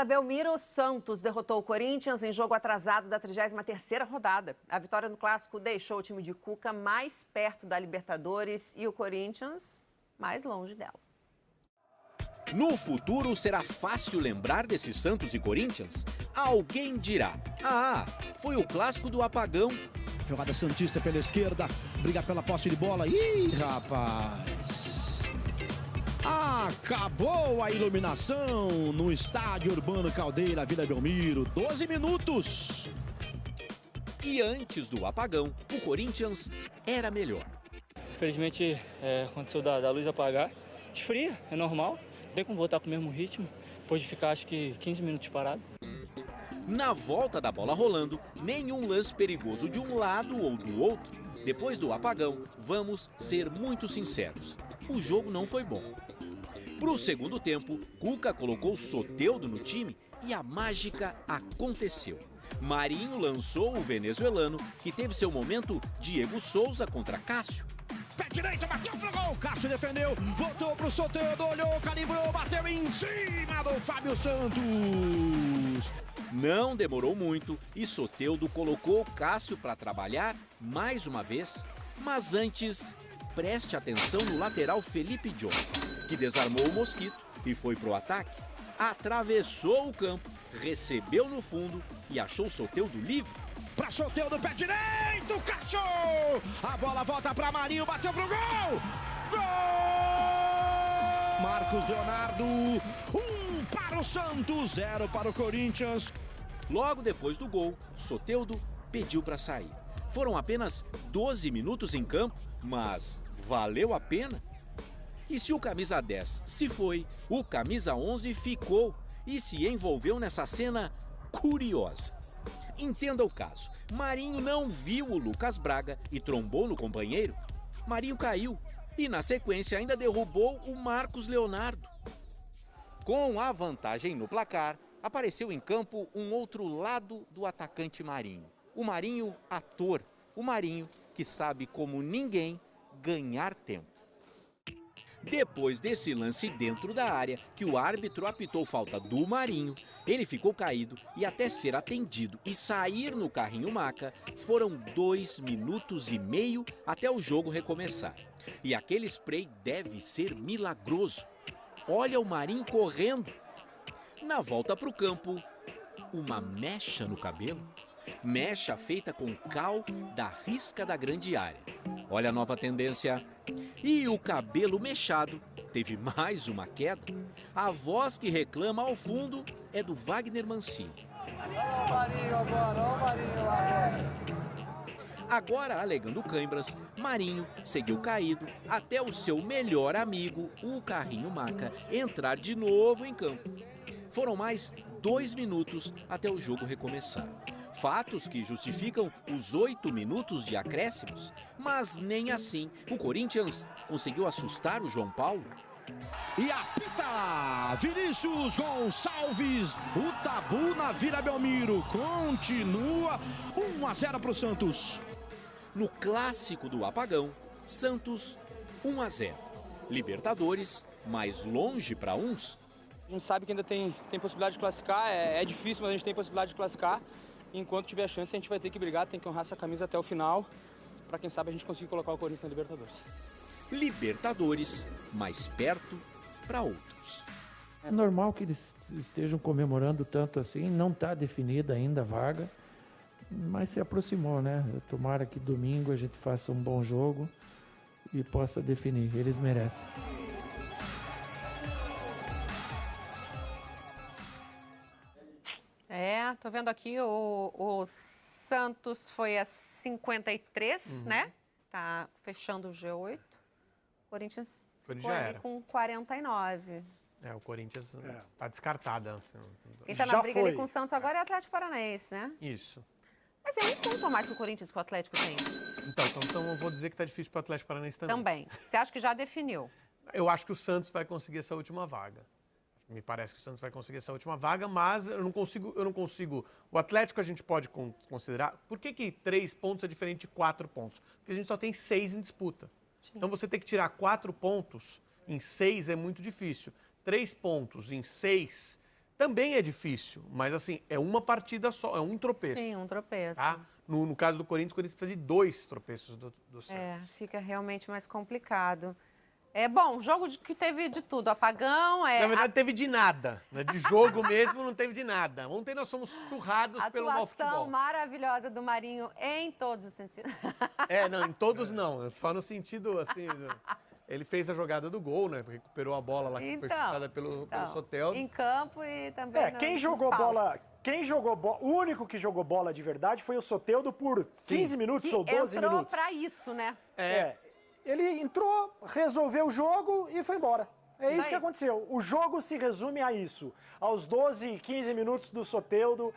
Belmiro, Santos derrotou o Corinthians em jogo atrasado da 33ª rodada. A vitória no Clássico deixou o time de Cuca mais perto da Libertadores e o Corinthians mais longe dela. No futuro, será fácil lembrar desses Santos e Corinthians? Alguém dirá: ah, foi o Clássico do apagão. Jogada santista pela esquerda, briga pela posse de bola. Ih, rapaz! Acabou a iluminação no estádio Urbano Caldeira, Vila Belmiro. 12 minutos. E antes do apagão, o Corinthians era melhor. Infelizmente, aconteceu da luz apagar. Esfria, é normal. Não tem como voltar com o mesmo ritmo, depois de ficar acho que 15 minutos parado. Na volta da bola rolando, nenhum lance perigoso de um lado ou do outro. Depois do apagão, vamos ser muito sinceros. O jogo não foi bom. Pro segundo tempo, Cuca colocou Soteldo no time e a mágica aconteceu. Marinho lançou o venezuelano, que teve seu momento Diego Souza contra Cássio. Pé direito, bateu pro gol. Cássio defendeu, voltou pro Soteldo, olhou, calibrou, bateu em cima do Fábio Santos. Não demorou muito e Soteldo colocou Cássio para trabalhar mais uma vez. Mas antes, preste atenção no lateral Felipe John, que desarmou o Mosquito e foi pro ataque. Atravessou o campo, recebeu no fundo e achou Soteldo livre. Pra Soteldo, pé direito, Cássio! A bola volta pra Marinho, bateu pro gol! Gol! Marcos Leonardo, 1 para o Santos, 0 para o Corinthians. Logo depois do gol, Soteldo pediu para sair. Foram apenas 12 minutos em campo, mas valeu a pena? E se o camisa 10 se foi, o camisa 11 ficou e se envolveu nessa cena curiosa. Entenda o caso. Marinho não viu o Lucas Braga e trombou no companheiro. Marinho caiu e, na sequência, ainda derrubou o Marcos Leonardo. Com a vantagem no placar, apareceu em campo um outro lado do atacante Marinho. O Marinho ator, o Marinho que sabe como ninguém ganhar tempo. Depois desse lance dentro da área, que o árbitro apitou falta do Marinho, ele ficou caído e até ser atendido e sair no carrinho maca, foram 2 minutos e meio até o jogo recomeçar. E aquele spray deve ser milagroso. Olha o Marinho correndo. Na volta para o campo, uma mecha no cabelo. Mecha feita com cal da risca da grande área. Olha a nova tendência. E o cabelo mechado teve mais uma queda. A voz que reclama ao fundo é do Wagner Mancini. Olha o Marinho agora, olha o Marinho agora. Agora, alegando câimbras, Marinho seguiu caído até o seu melhor amigo, o Carrinho Maca, entrar de novo em campo. Foram mais 2 minutos até o jogo recomeçar. Fatos que justificam os 8 minutos de acréscimos, mas nem assim o Corinthians conseguiu assustar o João Paulo. E apita Vinícius Gonçalves, o tabu na Vila Belmiro continua 1-0 para o Santos. No clássico do apagão, Santos 1-0. Libertadores, mais longe para uns. A gente sabe que ainda tem possibilidade de classificar, é difícil, mas a gente tem possibilidade de classificar. Enquanto tiver chance, a gente vai ter que brigar, tem que honrar essa camisa até o final, para quem sabe a gente conseguir colocar o Corinthians na Libertadores. Libertadores, mais perto para outros. É normal que eles estejam comemorando tanto assim, não está definida ainda a vaga, mas se aproximou, né? Tomara que domingo a gente faça um bom jogo e possa definir, eles merecem. Tô vendo aqui, o Santos foi a 53, né? Tá fechando o G8. O Corinthians já era. com 49. O Corinthians tá descartada. Assim, quem tá na briga ali com o Santos agora é o Atlético Paranaense, né? Isso. Mas é um ponto a mais que o Corinthians que o Atlético tem. Então eu vou dizer que tá difícil pro Atlético Paranaense também. Também. Você acha que já definiu? Eu acho que o Santos vai conseguir essa última vaga. Me parece que o Santos vai conseguir essa última vaga, mas eu não consigo. O Atlético a gente pode considerar. Por que 3 pontos é diferente de 4 pontos? Porque a gente só tem 6 em disputa. Sim. Então você tem que tirar 4 pontos em 6 é muito difícil. 3 pontos em 6 também é difícil, mas assim, é uma partida só, é um tropeço. Sim, um tropeço. Tá? No caso do Corinthians, o Corinthians precisa de 2 tropeços do Santos. Fica realmente mais complicado. Bom, jogo que teve de tudo, apagão... Na verdade, teve de nada. Né? De jogo mesmo, não teve de nada. Ontem nós somos surrados pelo mau atuação futebol. maravilhosa do Marinho em todos os sentidos. Não, em todos não. Só no sentido, assim... Ele fez a jogada do gol, né? Recuperou a bola lá que foi chutada pelo Soteldo. Em campo e também quem jogou bola... O único que jogou bola de verdade foi o Soteldo por 15 minutos ou 12 entrou minutos. pra isso, né? Ele entrou, resolveu o jogo e foi embora. É isso que aconteceu. O jogo se resume a isso. Aos 12, 15 minutos do Soteldo.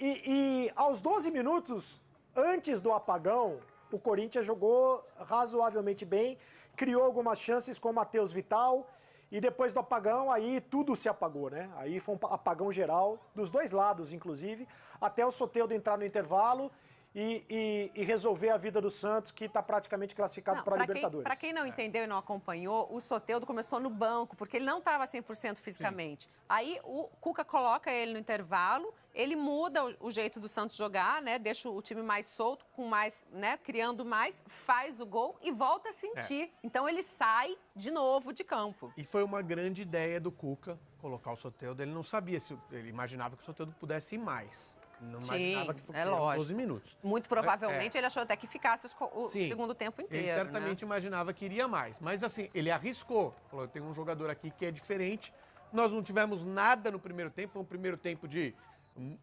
E aos 12 minutos, antes do apagão, o Corinthians jogou razoavelmente bem, criou algumas chances com o Matheus Vital. E depois do apagão, aí tudo se apagou, né? Aí foi um apagão geral, dos dois lados, inclusive, até o Soteldo entrar no intervalo e resolver a vida do Santos, que está praticamente classificado para a Libertadores. Para quem não entendeu e não acompanhou, o Soteldo começou no banco, porque ele não estava 100% fisicamente. Sim. Aí o Cuca coloca ele no intervalo, ele muda o jeito do Santos jogar, né? Deixa o time mais solto, com mais, né? Criando mais, faz o gol e volta a sentir. Então ele sai de novo de campo. E foi uma grande ideia do Cuca colocar o Soteldo. Ele não sabia ele imaginava que o Soteldo pudesse ir mais. Não imaginava que fosse 12 minutos. Muito provavelmente ele achou até que ficasse o segundo tempo inteiro. Ele certamente imaginava que iria mais. Mas assim, ele arriscou. Falou, eu tenho um jogador aqui que é diferente. Nós não tivemos nada no primeiro tempo. Foi um primeiro tempo de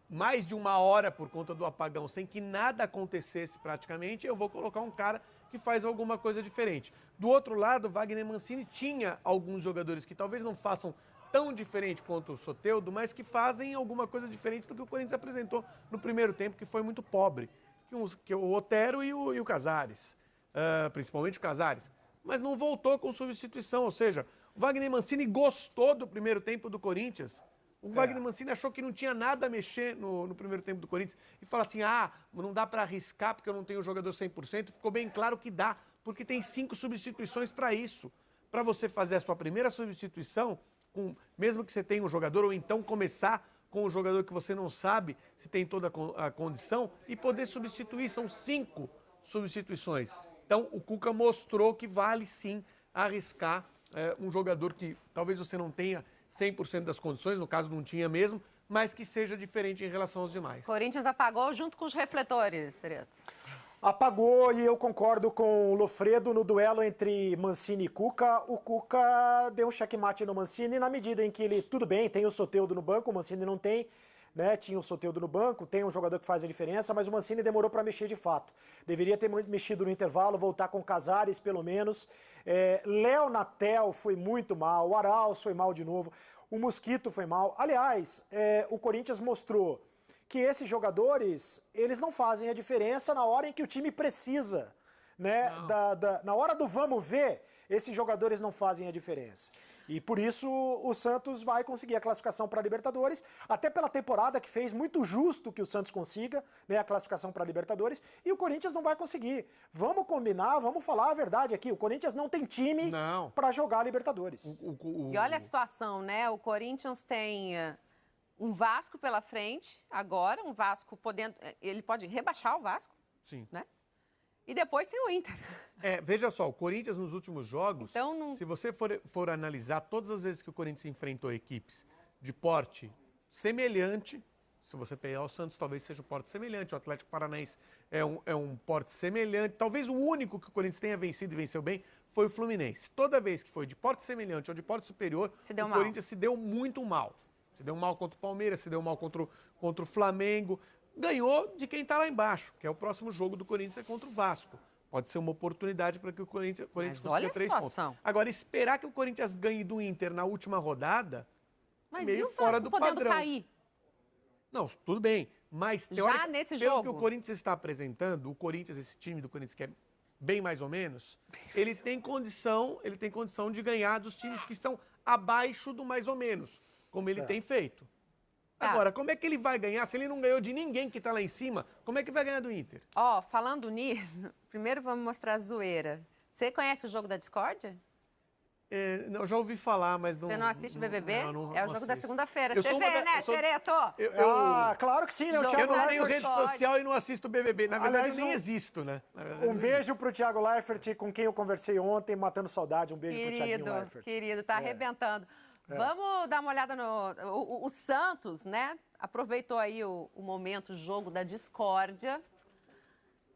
mais de 1 hora por conta do apagão, sem que nada acontecesse praticamente. Eu vou colocar um cara que faz alguma coisa diferente. Do outro lado, Wagner Mancini tinha alguns jogadores que talvez não façam tão diferente quanto o Soteldo, mas que fazem alguma coisa diferente do que o Corinthians apresentou no primeiro tempo, que foi muito pobre. Que o Otero e o Casares, principalmente o Casares. Mas não voltou com substituição, ou seja, o Wagner Mancini gostou do primeiro tempo do Corinthians. O Wagner Mancini achou que não tinha nada a mexer no primeiro tempo do Corinthians e fala assim, não dá para arriscar porque eu não tenho o jogador 100%. Ficou bem claro que dá, porque tem 5 substituições para isso. Para você fazer a sua primeira substituição, mesmo que você tenha um jogador, ou então começar com um jogador que você não sabe se tem toda a condição e poder substituir. São 5 substituições. Então, o Cuca mostrou que vale sim arriscar um jogador que talvez você não tenha 100% das condições, no caso não tinha mesmo, mas que seja diferente em relação aos demais. Corinthians apagou junto com os refletores, Cereto. Apagou, e eu concordo com o Lofredo no duelo entre Mancini e Cuca. O Cuca deu um checkmate no Mancini na medida em que ele, tudo bem, tem o Soteldo no banco, o Mancini não tem, né? Tinha o Soteldo no banco, tem um jogador que faz a diferença, mas o Mancini demorou para mexer de fato. Deveria ter mexido no intervalo, voltar com Casares pelo menos. Léo Natel foi muito mal, o Arauz foi mal de novo, o Mosquito foi mal. Aliás, o Corinthians mostrou que esses jogadores, eles não fazem a diferença na hora em que o time precisa, né? Na hora do vamos ver, esses jogadores não fazem a diferença. E por isso o Santos vai conseguir a classificação para a Libertadores, até pela temporada que fez, muito justo que o Santos consiga, né, a classificação para a Libertadores, e o Corinthians não vai conseguir. Vamos combinar, vamos falar a verdade aqui, o Corinthians não tem time para jogar a Libertadores. E olha a situação, né? O Corinthians tem um Vasco pela frente agora, um Vasco podendo... Ele pode rebaixar o Vasco. Sim. Né? E depois tem o Inter. Veja só, o Corinthians nos últimos jogos, então, se você for analisar todas as vezes que o Corinthians enfrentou equipes de porte semelhante, se você pegar o Santos, talvez seja um porte semelhante, o Atlético Paranaense é um porte semelhante, talvez o único que o Corinthians tenha vencido e venceu bem foi o Fluminense. Toda vez que foi de porte semelhante ou de porte superior, o Corinthians se deu muito mal. Se deu mal contra o Palmeiras, se deu mal contra o Flamengo. Ganhou de quem está lá embaixo, que é o próximo jogo do Corinthians contra o Vasco. Pode ser uma oportunidade para que o Corinthians consiga 3 pontos. Agora, esperar que o Corinthians ganhe do Inter na última rodada, meio fora do padrão. Cair? Não, tudo bem. Mas, já nesse pelo jogo, que o Corinthians está apresentando, esse time do Corinthians, que é bem mais ou menos, ele tem condição de ganhar dos times que são abaixo do mais ou menos, como ele tem feito. Agora, como é que ele vai ganhar? Se ele não ganhou de ninguém que está lá em cima, como é que vai ganhar do Inter? Falando nisso, primeiro vamos mostrar a zoeira. Você conhece o jogo da discórdia? Eu já ouvi falar, mas não... Você não assiste BBB? Não é o jogo da assisto. segunda-feira. Eu Você sou vê, uma da- né, eu sou- Xereto? Claro que sim, né? O Jogo Eu Thiago não Leifert tenho rede pode. social e não assisto BBB. Na verdade, Aliás, eu nem existo, né? Na verdade, Um beijo pro Thiago Leifert, com quem eu conversei ontem, matando saudade. Um beijo pro Thiaguinho Leifert. Querido, tá arrebentando. Vamos dar uma olhada no... O Santos, né? Aproveitou aí o momento, o jogo da discórdia.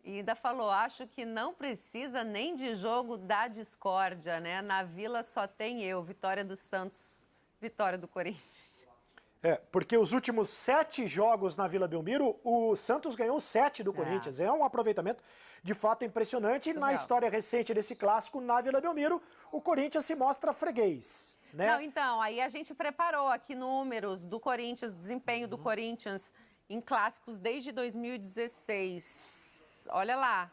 E ainda falou, acho que não precisa nem de jogo da discórdia, né? Na Vila só tem eu. Vitória do Santos, vitória do Corinthians. Porque os últimos 7 jogos na Vila Belmiro, o Santos ganhou 7 do Corinthians. É um aproveitamento de fato impressionante. E na história recente desse clássico na Vila Belmiro, o Corinthians se mostra freguês. Né? Não, então, aí a gente preparou aqui números do Corinthians, desempenho do Corinthians em clássicos desde 2016. Olha lá.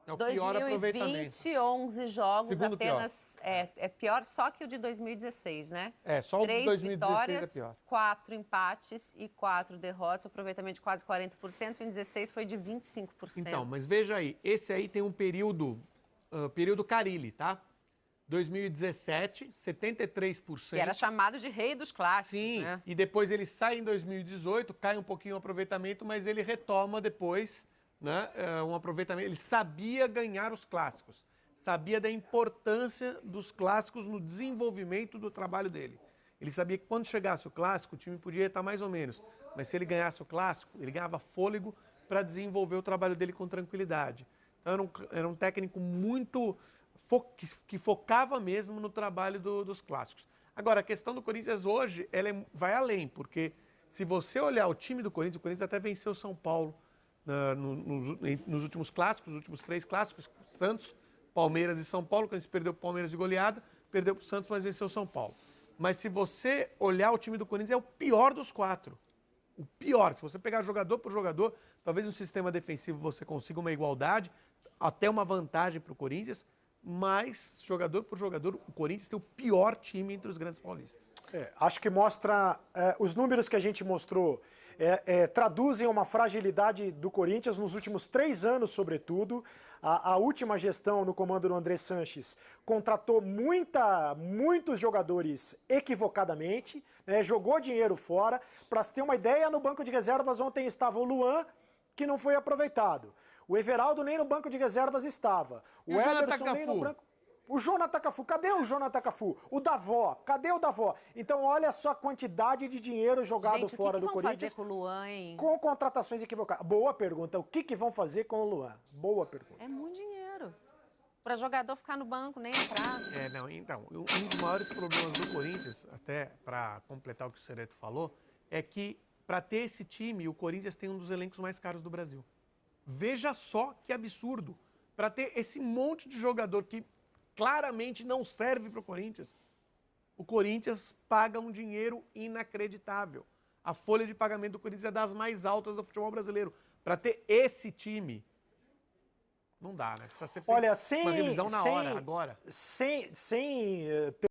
É o pior aproveitamento. 11 jogos, Segundo apenas. É pior só que o de 2016, né? Só o de 3 2016 vitórias, é pior. 4 empates e 4 derrotas. Aproveitamento de quase 40%. Em 16 foi de 25%. Então, mas veja aí, esse aí tem um período Carille, tá? 2017, 73%. E era chamado de rei dos clássicos. Sim, né? e depois ele sai em 2018, cai um pouquinho o aproveitamento, mas ele retoma depois, né, um aproveitamento. Ele sabia ganhar os clássicos, sabia da importância dos clássicos no desenvolvimento do trabalho dele. Ele sabia que quando chegasse o clássico, o time podia estar mais ou menos, mas se ele ganhasse o clássico, ele ganhava fôlego para desenvolver o trabalho dele com tranquilidade. Então era um técnico muito... que focava mesmo no trabalho dos clássicos. Agora, a questão do Corinthians hoje, vai além, porque se você olhar o time do Corinthians, o Corinthians até venceu o São Paulo nos últimos clássicos, nos últimos 3 clássicos, Santos, Palmeiras e São Paulo. Quando a gente perdeu para o Palmeiras de goleada, perdeu para o Santos, mas venceu o São Paulo. Mas se você olhar o time do Corinthians, é o pior dos 4. O pior. Se você pegar jogador por jogador, talvez no sistema defensivo você consiga uma igualdade, até uma vantagem para o Corinthians, mas, jogador por jogador, o Corinthians tem o pior time entre os grandes paulistas. Acho que mostra, os números que a gente mostrou traduzem uma fragilidade do Corinthians nos últimos 3 anos, sobretudo. A última gestão no comando do André Sanches contratou muitos jogadores equivocadamente, né, jogou dinheiro fora. Para se ter uma ideia, no banco de reservas ontem estava o Luan, que não foi aproveitado. O Everaldo nem no banco de reservas estava. O Ederson nem no banco... O Jonathan Cafu, cadê o Jonathan Cafu? O Davó, cadê o Davó? Então olha só a quantidade de dinheiro jogado fora do Corinthians. O que vão fazer com o Luan, hein? Com contratações equivocadas. Boa pergunta. O que vão fazer com o Luan? Boa pergunta. É muito dinheiro. Para jogador ficar no banco, nem entrar. Então, um dos maiores problemas do Corinthians, até para completar o que o Xereto falou, é que para ter esse time, o Corinthians tem um dos elencos mais caros do Brasil. Veja só que absurdo. Para ter esse monte de jogador que claramente não serve para o Corinthians paga um dinheiro inacreditável. A folha de pagamento do Corinthians é das mais altas do futebol brasileiro. Para ter esse time, não dá, né? Precisa ser feita uma revisão na hora, agora. Sem